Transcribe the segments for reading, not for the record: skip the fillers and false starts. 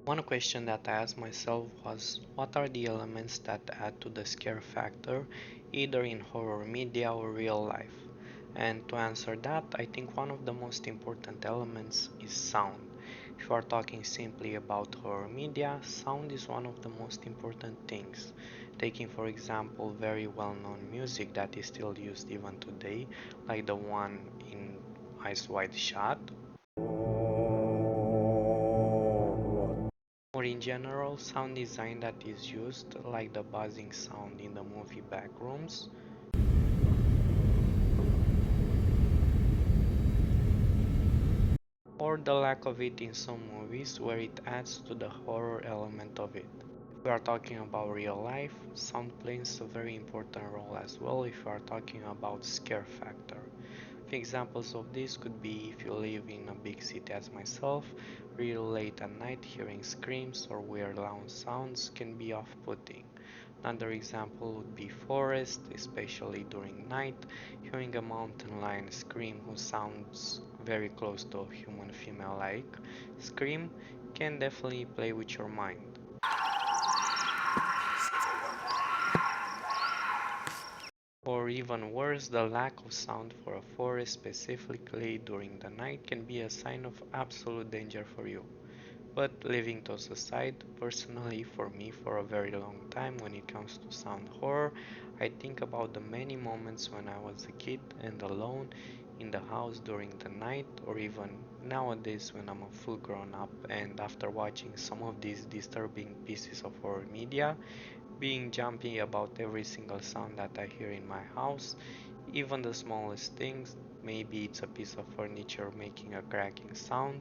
One question that I asked myself was, what are the elements that add to the scare factor, either in horror media or real life? And to answer that, I think one of the most important elements is sound. If you are talking simply about horror media, sound is one of the most important things. Taking for example very well-known music that is still used even today, like the one in Eyes Wide Shut, or in general sound design that is used, like the buzzing sound in the movie backrooms, or the lack of it in some movies where it adds to the horror element of it. If we are talking about real life, sound plays a very important role as well if we are talking about scare factor. Examples of this could be if you live in a big city as myself, real late at night hearing screams or weird loud sounds can be off-putting. Another example would be forest, especially during night, hearing a mountain lion scream who sounds very close to a human female-like scream can definitely play with your mind. Or even worse, the lack of sound for a forest specifically during the night can be a sign of absolute danger for you. But leaving those aside, personally for me for a very long time when it comes to sound horror, I think about the many moments when I was a kid and alone in the house during the night, or even nowadays when I'm a full grown up and after watching some of these disturbing pieces of horror media, being jumpy about every single sound that I hear in my house, even the smallest things. Maybe it's a piece of furniture making a cracking sound,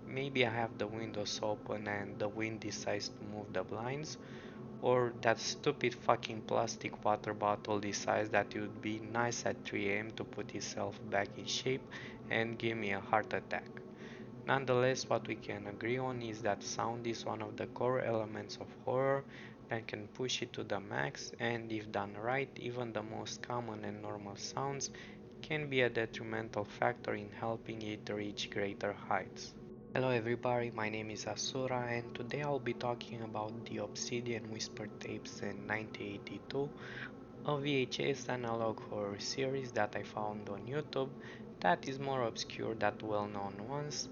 maybe I have the windows open and the wind decides to move the blinds, or that stupid fucking plastic water bottle decides that it would be nice at 3 a.m. to put itself back in shape and give me a heart attack. Nonetheless, what we can agree on is that sound is one of the core elements of horror that can push it to the max, and if done right, even the most common and normal sounds can be a detrimental factor in helping it reach greater heights. Hello everybody, my name is Asura and today I'll be talking about the Obsidian Whisper Tapes in 1982, a VHS Analog Horror Series that I found on YouTube that is more obscure than well-known ones,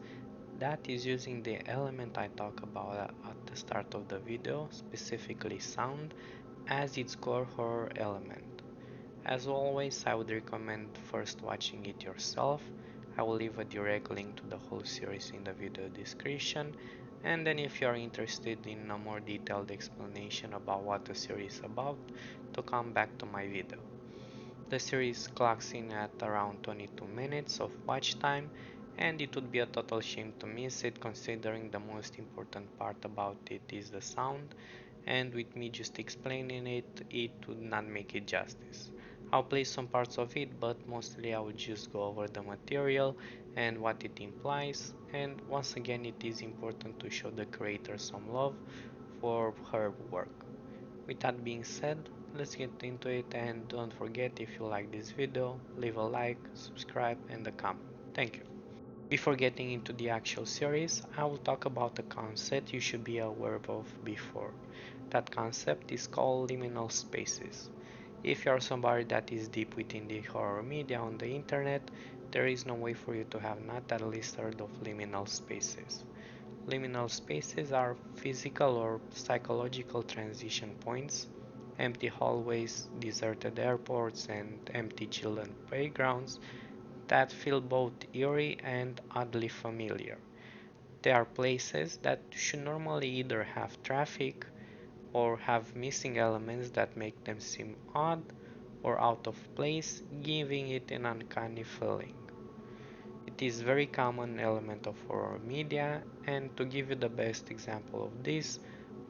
that is using the element I talk about at the start of the video, specifically sound, as its core horror element. As always, I would recommend first watching it yourself. I will leave a direct link to the whole series in the video description, and then if you are interested in a more detailed explanation about what the series is about, to come back to my video. The series clocks in at around 22 minutes of watch time, and it would be a total shame to miss it considering the most important part about it is the sound, and with me just explaining it, it would not make it justice. I'll play some parts of it, but mostly I will just go over the material and what it implies, and once again it is important to show the creator some love for her work. With that being said, let's get into it, and don't forget, if you like this video, leave a like, subscribe and a comment. Thank you. Before getting into the actual series, I will talk about a concept you should be aware of before. That concept is called liminal spaces. If you are somebody that is deep within the horror media on the internet, there is no way for you to have not at least heard of liminal spaces. Liminal spaces are physical or psychological transition points, empty hallways, deserted airports, and empty children playgrounds that feel both eerie and oddly familiar. They are places that should normally either have traffic or have missing elements that make them seem odd or out of place, giving it an uncanny feeling. It is a very common element of horror media, and to give you the best example of this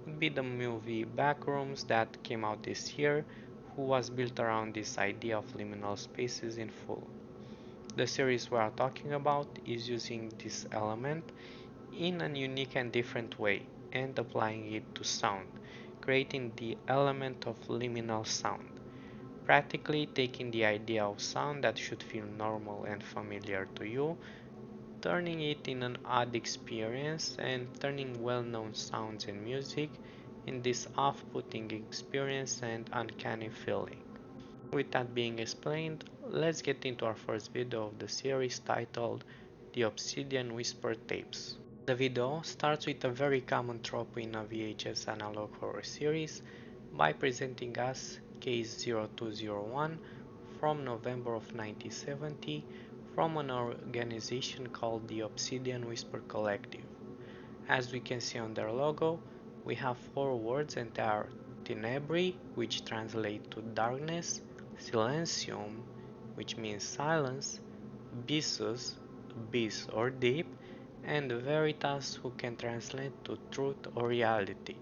would be the movie Backrooms that came out this year, who was built around this idea of liminal spaces in full. The series we are talking about is using this element in a unique and different way and applying it to sound, creating the element of liminal sound, practically taking the idea of sound that should feel normal and familiar to you, turning it in an odd experience and turning well-known sounds and music in this off-putting experience and uncanny feeling. With that being explained, let's get into our first video of the series titled The Obsidian Whisper Tapes. The video starts with a very common trope in a VHS Analog Horror Series by presenting us Case 0201 from November of 1970 from an organization called the Obsidian Whisper Collective. As we can see on their logo, we have four words and they are Tenebrae, which translate to darkness, Silencium, which means silence, Abyssus, abyss or deep, and Veritas, who can translate to truth or reality.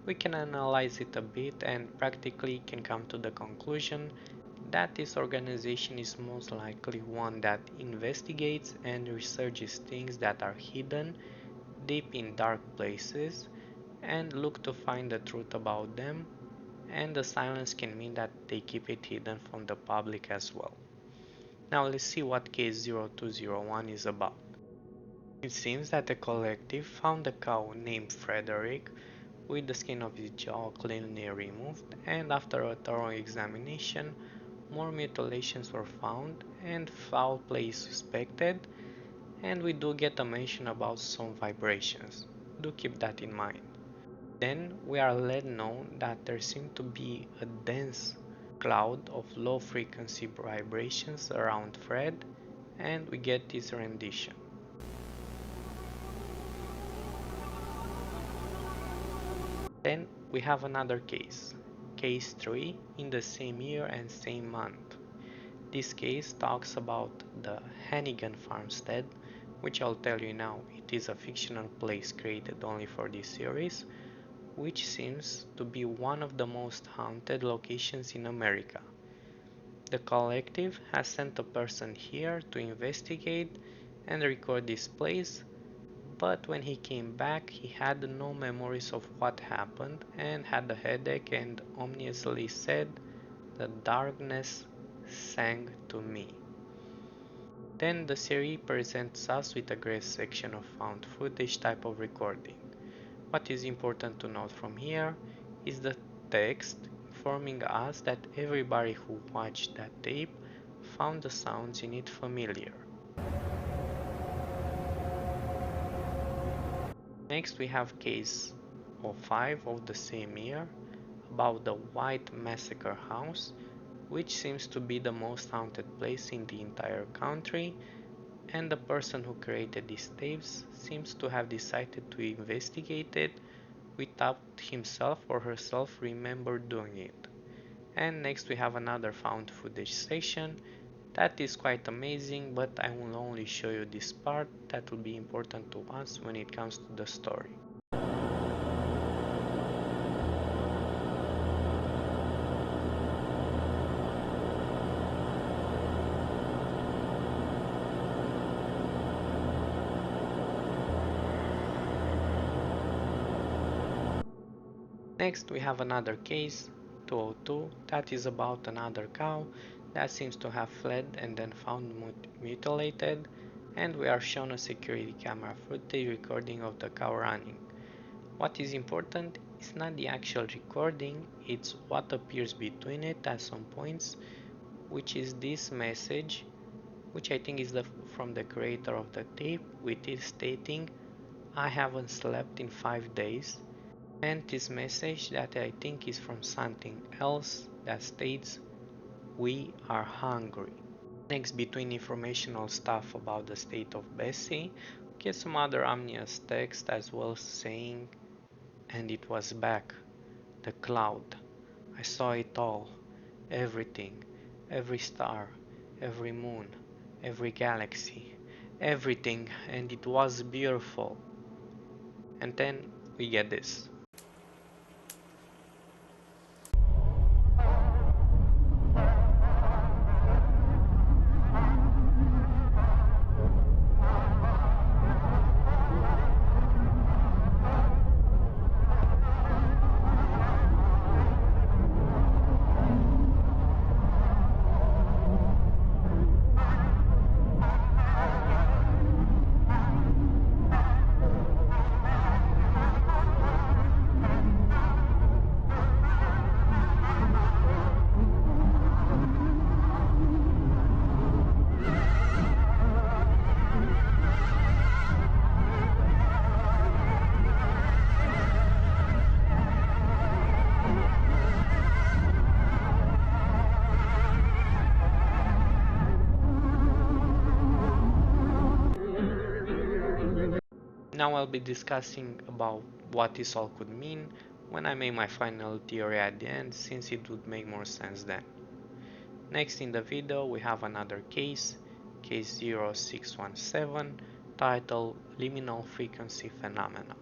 We can analyze it a bit and practically can come to the conclusion that this organization is most likely one that investigates and researches things that are hidden deep in dark places and look to find the truth about them, and the silence can mean that they keep it hidden from the public as well. Now let's see what case 0201 is about. It seems that the collective found a cow named Frederick with the skin of his jaw cleanly removed, and after a thorough examination, more mutilations were found and foul play is suspected, and we do get a mention about some vibrations. Do keep that in mind. Then we are let know that there seemed to be a dense cloud of low frequency vibrations around Fred, and we get this rendition. Then we have another case, case 3 in the same year and same month. This case talks about the Hannigan farmstead, which I'll tell you now, it is a fictional place created only for this series, which seems to be one of the most haunted locations in America. The collective has sent a person here to investigate and record this place, but when he came back he had no memories of what happened and had a headache and ominously said, "The darkness sang to me." Then the series presents us with a great section of found footage type of recording. What is important to note from here is the text informing us that everybody who watched that tape found the sounds in it familiar. Next we have case 05 of the same year about the White Massacre House, which seems to be the most haunted place in the entire country, and the person who created these tapes seems to have decided to investigate it without himself or herself remember doing it. And next we have another found footage section that is quite amazing, but I will only show you this part that will be important to us when it comes to the story. Next we have another case, 202, that is about another cow that seems to have fled and then found mutilated, and we are shown a security camera footage recording of the cow running. What is important is not the actual recording, it's what appears between it at some points, which is this message, which I think is from the creator of the tape, with it stating, "I haven't slept in 5 days." And this message that I think is from something else that states, "We are hungry." Next, between informational stuff about the state of Bessie, we get some other ominous text as well saying, "And it was back, the cloud. I saw it all, everything, every star, every moon, every galaxy, everything, and it was beautiful." And then we get this. Now I'll be discussing about what this all could mean when I make my final theory at the end, since it would make more sense then. Next in the video we have another case, case 0617, titled Liminal Frequency Phenomena.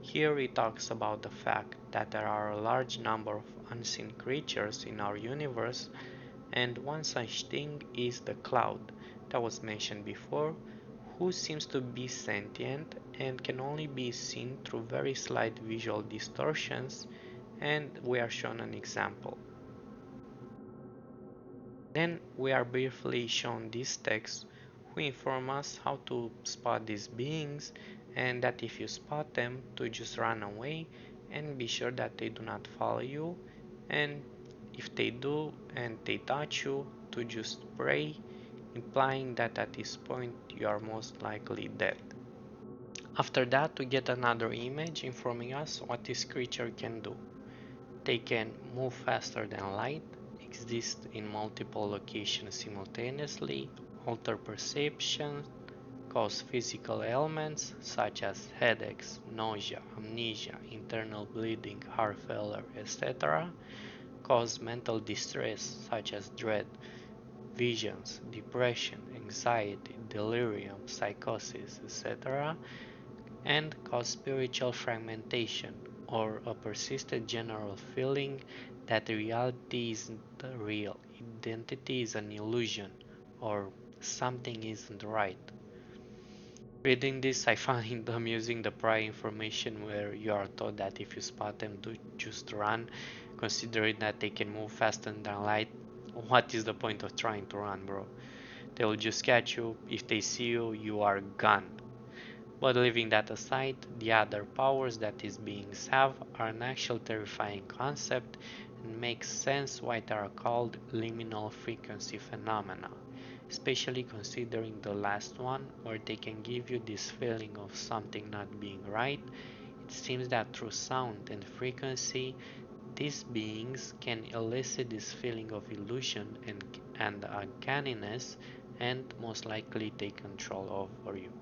Here it talks about the fact that there are a large number of unseen creatures in our universe, and one such thing is the cloud that was mentioned before, who seems to be sentient and can only be seen through very slight visual distortions, and we are shown an example. Then we are briefly shown this text who inform us how to spot these beings, and that if you spot them to just run away and be sure that they do not follow you, and if they do and they touch you, to just pray, implying that at this point you are most likely dead. After that we get another image informing us what this creature can do. They can move faster than light, exist in multiple locations simultaneously, alter perception, cause physical ailments such as headaches, nausea, amnesia, internal bleeding, heart failure, etc., cause mental distress such as dread, visions, depression, anxiety, delirium, psychosis, etc., and cause spiritual fragmentation, or a persistent general feeling that reality isn't real, identity is an illusion, or something isn't right. Reading this, I find amusing the prior information where you are told that if you spot them, to just run, considering that they can move faster than light. What is the point of trying to run, bro? They will just catch you. If they see you, you are gone. But leaving that aside, the other powers that these beings have are an actual terrifying concept and makes sense why they are called liminal frequency phenomena, especially considering the last one where they can give you this feeling of something not being right. It seems that through sound and frequency, these beings can elicit this feeling of illusion and uncanniness, and most likely take control over you.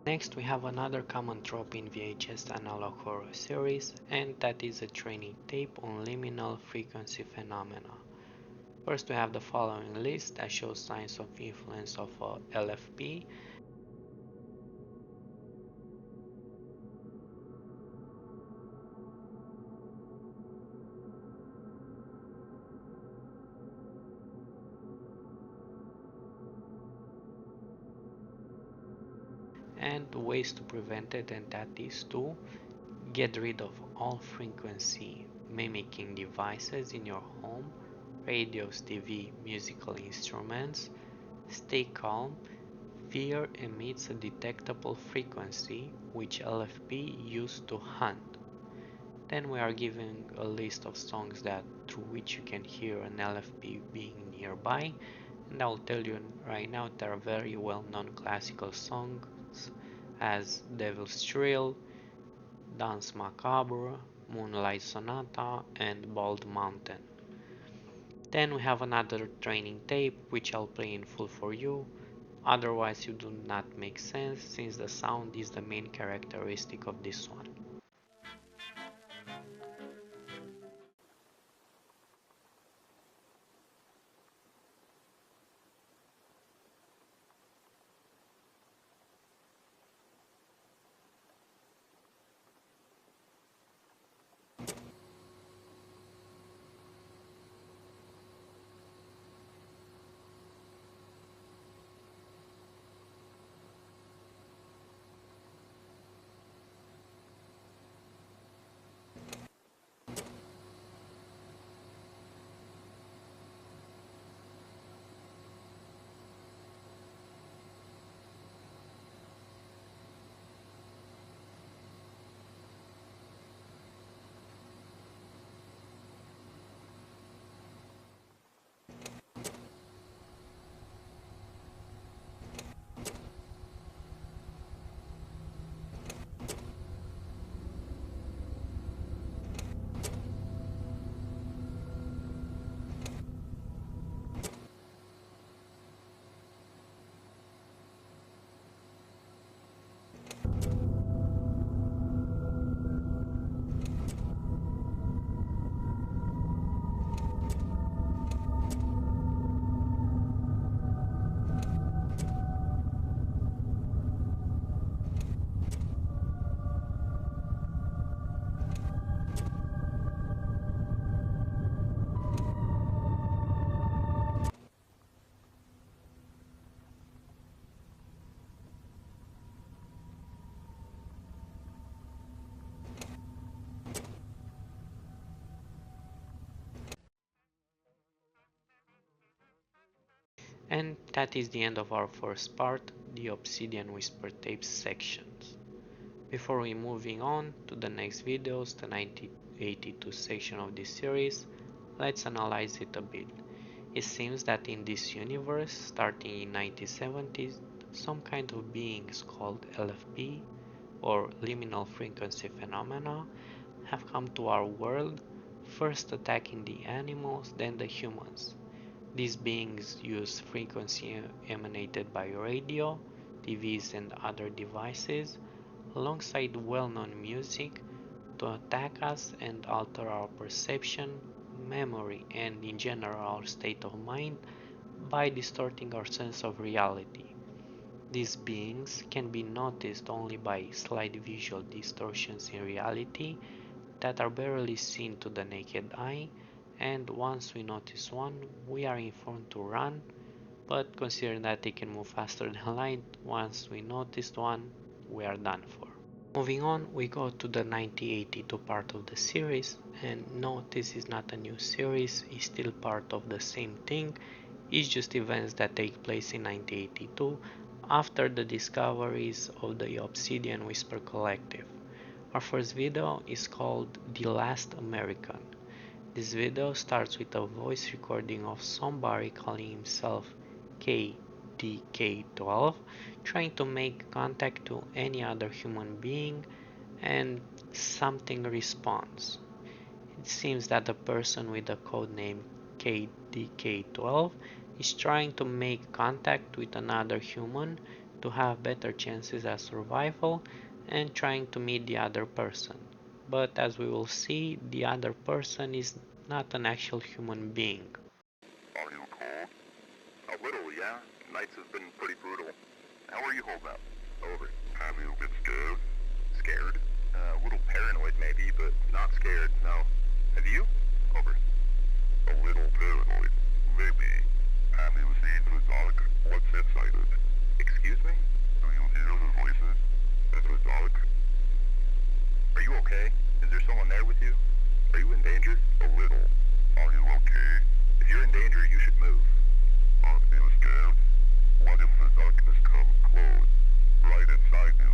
Next we have another common trope in VHS Analog Horror Series, and that is a training tape on liminal frequency phenomena. First we have the following list that shows signs of influence of LFP. And ways to prevent it, and that is to get rid of all frequency mimicking devices in your home, radios, TV, musical instruments. Stay calm. Fear emits a detectable frequency which LFP used to hunt. Then we are given a list of songs that through which you can hear an LFP being nearby, and I'll tell you right now there are very well known classical songs as Devil's Thrill, Dance Macabre, Moonlight Sonata, and Bald Mountain. Then we have another training tape which I'll play in full for you, otherwise you do not make sense since the sound is the main characteristic of this one. And that is the end of our first part, the Obsidian Whisper Tapes sections. Before we moving on to the next videos, the 1982 section of this series, let's analyze it a bit. It seems that in this universe, starting in 1970s, some kind of beings called LFP or Liminal Frequency Phenomena have come to our world, first attacking the animals, then the humans. These beings use frequency emanated by radio, TVs and other devices, alongside well-known music, to attack us and alter our perception, memory and in general our state of mind by distorting our sense of reality. These beings can be noticed only by slight visual distortions in reality that are barely seen to the naked eye, and once we notice one, we are informed to run, but considering that they can move faster than light, once we noticed one, we are done for. Moving on, we go to the 1982 part of the series, and no, this is not a new series, it's still part of the same thing, it's just events that take place in 1982 after the discoveries of the Obsidian Whisper Collective. Our first video is called The Last American. This video starts with a voice recording of somebody calling himself KDK12, trying to make contact to any other human being, and something responds. It seems that the person with the codename KDK12 is trying to make contact with another human to have better chances at survival and trying to meet the other person. But as we will see, the other person is not an actual human being. Are you cold? A little, yeah. Nights have been pretty brutal. How are you holding up? Over. Have you been scared? Scared? A little paranoid maybe, but not scared, no. Have you? Over. A little paranoid. Maybe. Have you seen the dark? What's inside it? Excuse me? Do you hear the voices? In the dark? Are you okay? Is there someone there with you? Are you in danger? A little. Are you okay? If you're in danger, you should move. Aren't you scared? What if the darkness comes close? Right inside you?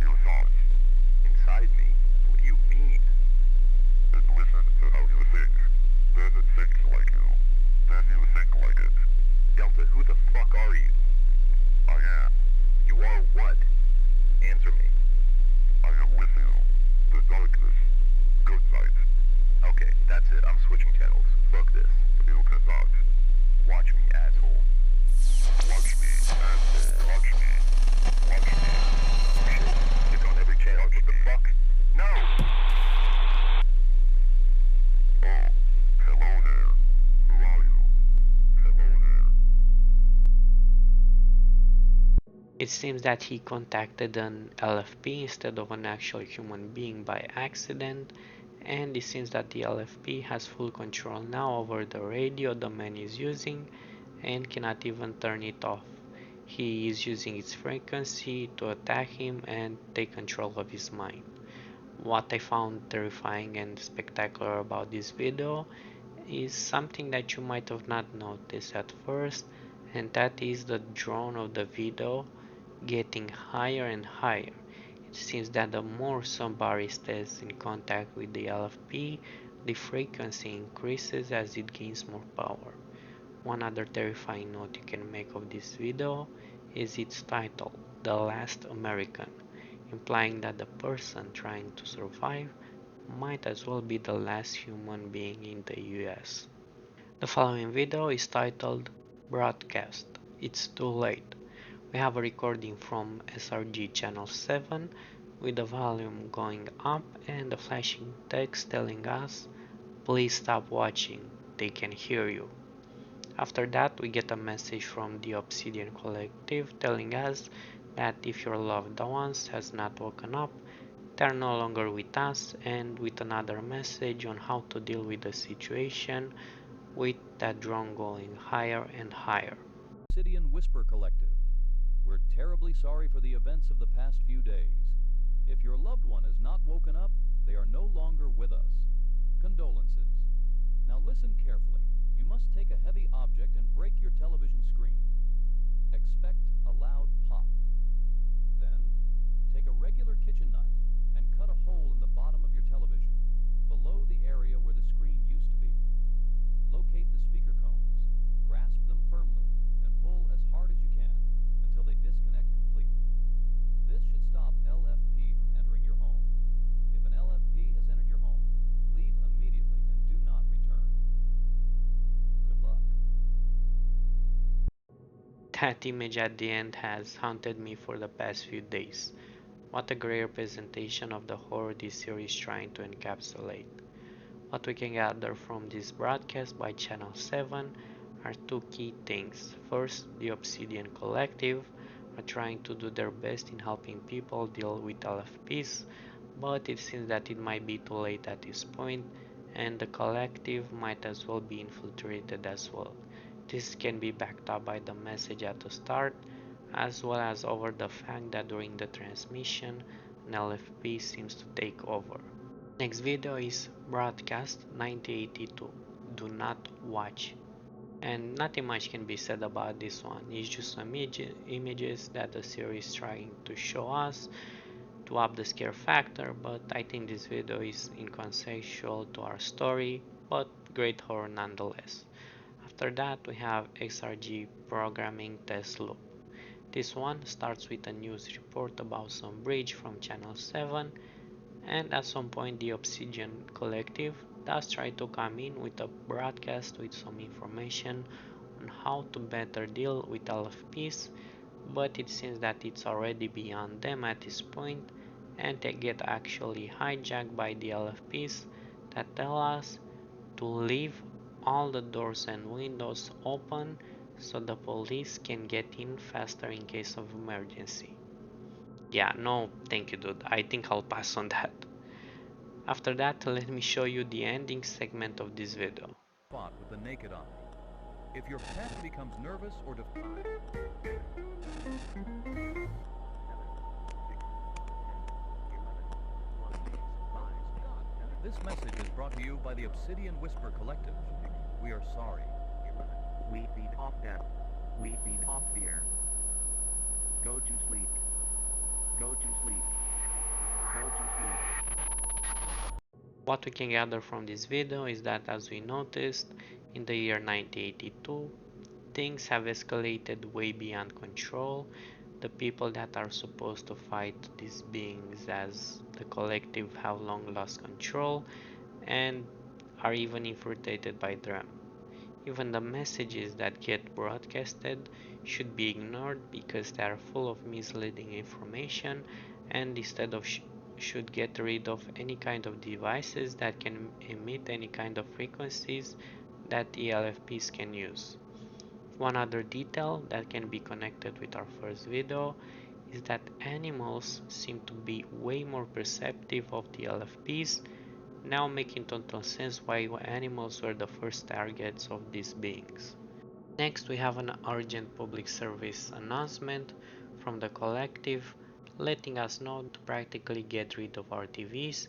Your thoughts? Inside me? What do you mean? Then listen to how you think. Then it thinks like you. Then you think like it. Delta, who the fuck are you? I am. You are what? Answer me. I am with you. The darkness. Good night. Okay, that's it. I'm switching channels. Fuck this. You cannot. Watch me, asshole. Watch me, asshole. Watch me. Watch me. Shit. It's on every channel. What the fuck? No! Oh. Hello there. Who are you? Hello there. It seems that he contacted an LFP instead of an actual human being by accident, and it seems that the LFP has full control now over the radio the man is using and cannot even turn it off. He is using its frequency to attack him and take control of his mind. What I found terrifying and spectacular about this video is something that you might have not noticed at first, and that is the drone of the video getting higher and higher. It seems that the more somebody stays in contact with the LFP, the frequency increases as it gains more power. One other terrifying note you can make of this video is its title, The Last American, implying that the person trying to survive might as well be the last human being in the US. The following video is titled Broadcast. It's Too Late. We have a recording from SRG channel 7 with the volume going up and the flashing text telling us, please stop watching, they can hear you. After that, we get a message from the Obsidian Collective telling us that if your loved ones has not woken up, they are no longer with us, and with another message on how to deal with the situation with that drone going higher and higher. Obsidian Whisper Collective. We're terribly sorry for the events of the past few days. If your loved one has not woken up, they are no longer with us. Condolences. Now listen carefully. You must take a heavy object and break your television screen. Expect a loud pop. Then, take a regular kitchen knife and cut a hole in the bottom of your television, below the area where the screen used to be. Locate the speaker cones, grasp them firmly, and pull as hard as you can until they disconnect completely. This should stop LFP from entering your home. If an LFP has entered your home, leave immediately and do not return. Good luck. That image at the end has haunted me for the past few days. What a great representation of the horror this series is trying to encapsulate. What we can gather from this broadcast by Channel 7 are two key things. First, the Obsidian Collective are trying to do their best in helping people deal with LFPs, but it seems that it might be too late at this point, and the collective might as well be infiltrated as well. This can be backed up by the message at the start, as well as over the fact that during the transmission, an LFP seems to take over. Next video is broadcast 1982. Do not watch. And nothing much can be said about this one. It's just some images that the series is trying to show us to up the scare factor, but I think this video is inconsequential to our story, but great horror nonetheless. After that we have XRG programming test loop. This one starts with a news report about some bridge from channel 7, and at some point the Obsidian Collective does try to come in with a broadcast with some information on how to better deal with LFPs, but it seems that it's already beyond them at this point, and they get actually hijacked by the LFPs that tell us to leave all the doors and windows open so the police can get in faster in case of emergency. Yeah, no, thank you, dude. I think I'll pass on that. After that, let me show you the ending segment of this video. Spot with the naked eye. If your pet becomes nervous or defiant, this message is brought to you by the Obsidian Whisper Collective. We are sorry. We feed off death. We feed off fear. Go to sleep. Go to sleep. Go to sleep. What we can gather from this video is that, as we noticed, in the year 1982, things have escalated way beyond control. The people that are supposed to fight these beings as the collective have long lost control and are even infiltrated by them. Even the messages that get broadcasted should be ignored because they are full of misleading information, and instead of should get rid of any kind of devices that can emit any kind of frequencies that ELFPs can use. One other detail that can be connected with our first video is that animals seem to be way more perceptive of the LFPs, now making total sense why animals were the first targets of these beings. Next, we have an urgent public service announcement from the collective letting us know to practically get rid of our TVs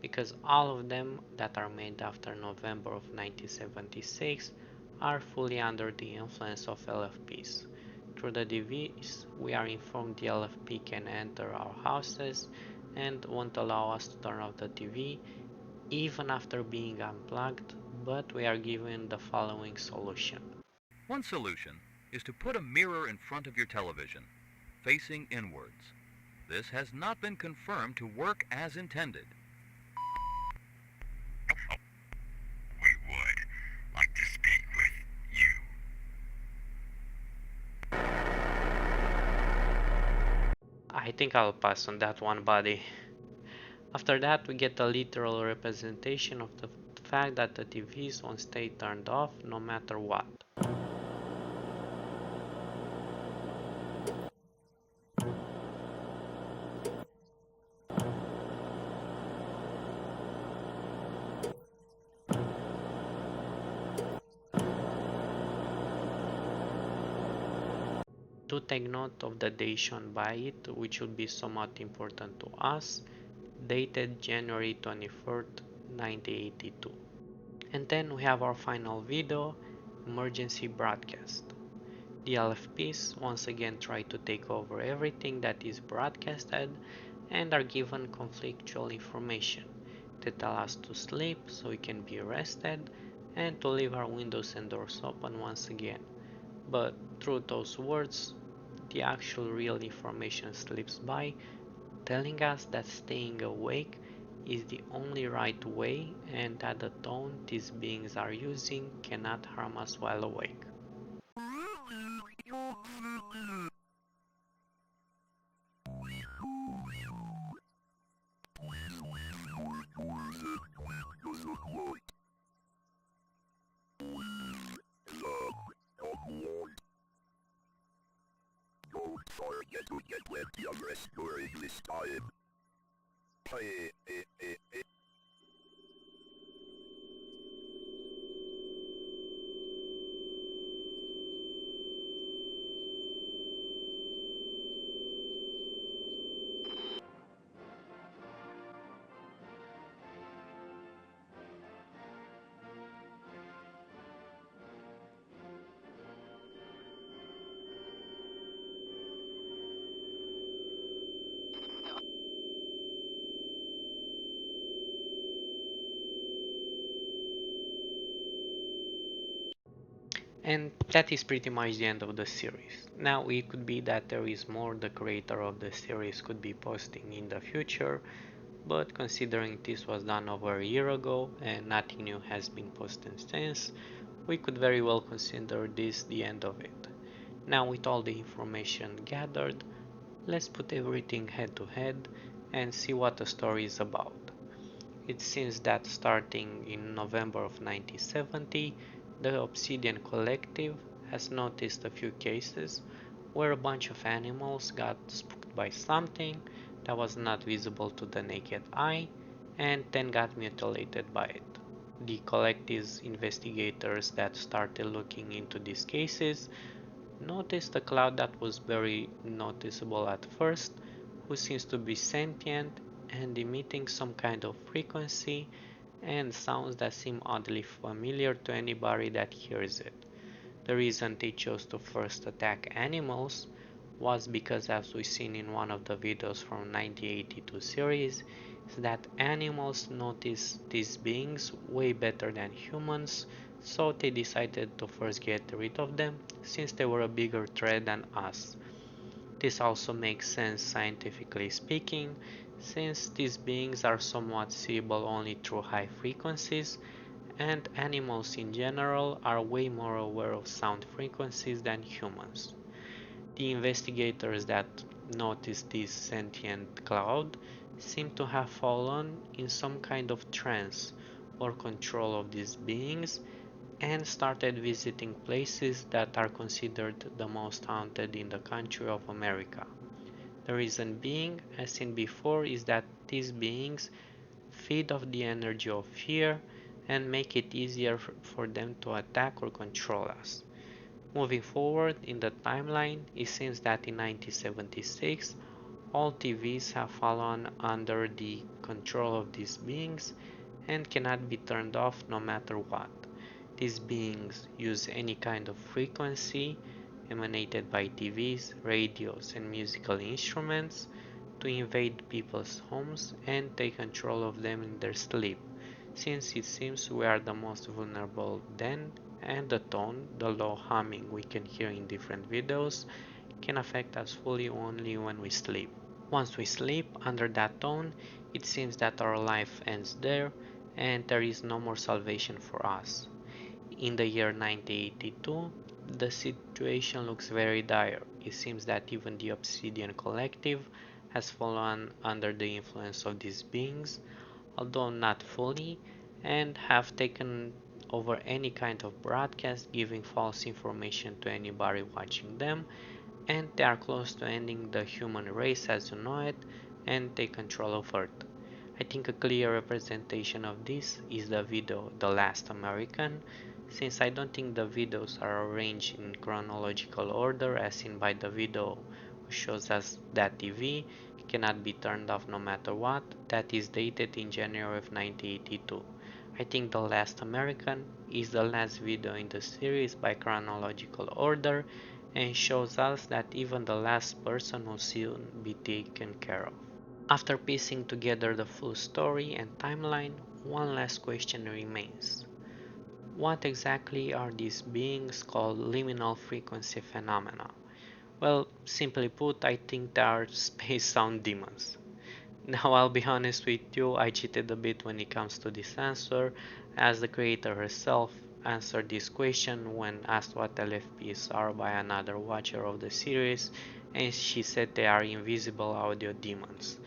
because all of them that are made after November of 1976 are fully under the influence of LFPs. Through the device, we are informed the LFP can enter our houses and won't allow us to turn off the TV even after being unplugged, but we are given the following solution. one solution is to put a mirror in front of your television, facing inwards. This has not been confirmed to work as intended. We would like to speak with you. I think I'll pass on that one, buddy. After that, we get a literal representation of the fact that the TVs won't stay turned off no matter what. Do take note of the day shown by it, which will be somewhat important to us, dated January 23rd, 1982. And then we have our final video, emergency broadcast. The LFPs once again try to take over everything that is broadcasted and are given conflictual information. They tell us to sleep so we can be rested and to leave our windows and doors open once again. But through those words, the actual real information slips by, telling us that staying awake is the only right way and that the tone these beings are using cannot harm us while awake. And that is pretty much the end of the series. Now it could be that there is more the creator of the series could be posting in the future, but considering this was done over a year ago and nothing new has been posted since, we could very well consider this the end of it. Now with all the information gathered, let's put everything head to head and see what the story is about. It seems that starting in November of 1970, the Obsidian Collective has noticed a few cases where a bunch of animals got spooked by something that was not visible to the naked eye and then got mutilated by it. The collective's investigators that started looking into these cases noticed a cloud that was very noticeable at first, who seems to be sentient and emitting some kind of frequency and sounds that seem oddly familiar to anybody that hears it. The reason they chose to first attack animals was because, as we've seen in one of the videos from 1982 series, is that animals notice these beings way better than humans, so they decided to first get rid of them since they were a bigger threat than us. This also makes sense scientifically speaking, since these beings are somewhat seeable only through high frequencies, and animals in general are way more aware of sound frequencies than humans. The investigators that noticed this sentient cloud seem to have fallen in some kind of trance or control of these beings and started visiting places that are considered the most haunted in the country of America. The reason being, as seen before, is that these beings feed off the energy of fear and make it easier for them to attack or control us. Moving forward in the timeline, it seems that in 1976, all TVs have fallen under the control of these beings and cannot be turned off no matter what. These beings use any kind of frequency emanated by TVs, radios, and musical instruments to invade people's homes and take control of them in their sleep, since it seems we are the most vulnerable then, and the tone, the low humming we can hear in different videos, can affect us fully only when we sleep. Once we sleep under that tone, it seems that our life ends there and there is no more salvation for us. In the year 1982, the situation looks very dire. It seems that even the Obsidian Collective has fallen under the influence of these beings, although not fully, and have taken over any kind of broadcast, giving false information to anybody watching them, and they are close to ending the human race as you know it and take control of Earth. I think a clear representation of this is the video The Last American, since I don't think the videos are arranged in chronological order as seen by the video which shows us that TV cannot be turned off no matter what, that is dated in January of 1982. I think The Last American is the last video in the series by chronological order and shows us that even the last person will soon be taken care of. After piecing together the full story and timeline, one last question remains. What exactly are these beings called liminal frequency phenomena? Well, simply put, I think they are space sound demons. Now, I'll be honest with you, I cheated a bit when it comes to this answer, as the creator herself answered this question when asked what LFPs are by another watcher of the series, and she said they are invisible audio demons.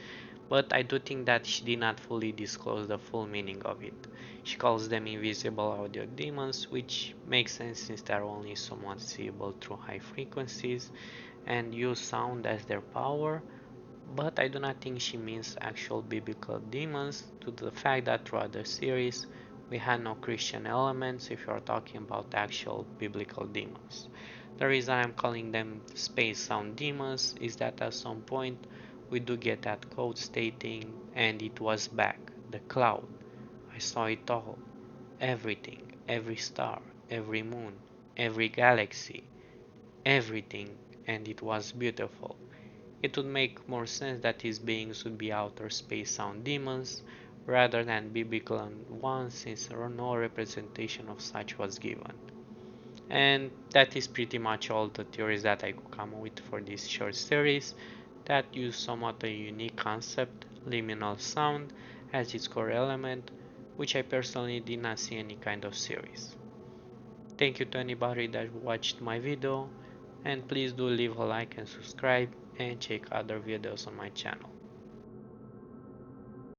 But I do think that she did not fully disclose the full meaning of it. She calls them invisible audio demons, which makes sense since they are only somewhat seeable through high frequencies and use sound as their power, but I do not think she means actual biblical demons due to the fact that throughout the series we had no Christian elements if you are talking about actual biblical demons. The reason I'm calling them space sound demons is that at some point we do get that quote stating, and it was back, the cloud. I saw it all, everything, every star, every moon, every galaxy, everything, and it was beautiful. It would make more sense that these beings would be outer space sound demons rather than biblical ones, since no representation of such was given. And that is pretty much all the theories that I could come with for this short series that use somewhat a unique concept, liminal sound, as its core element, which I personally did not see any kind of series. Thank you to anybody that watched my video, and please do leave a like and subscribe and check other videos on my channel.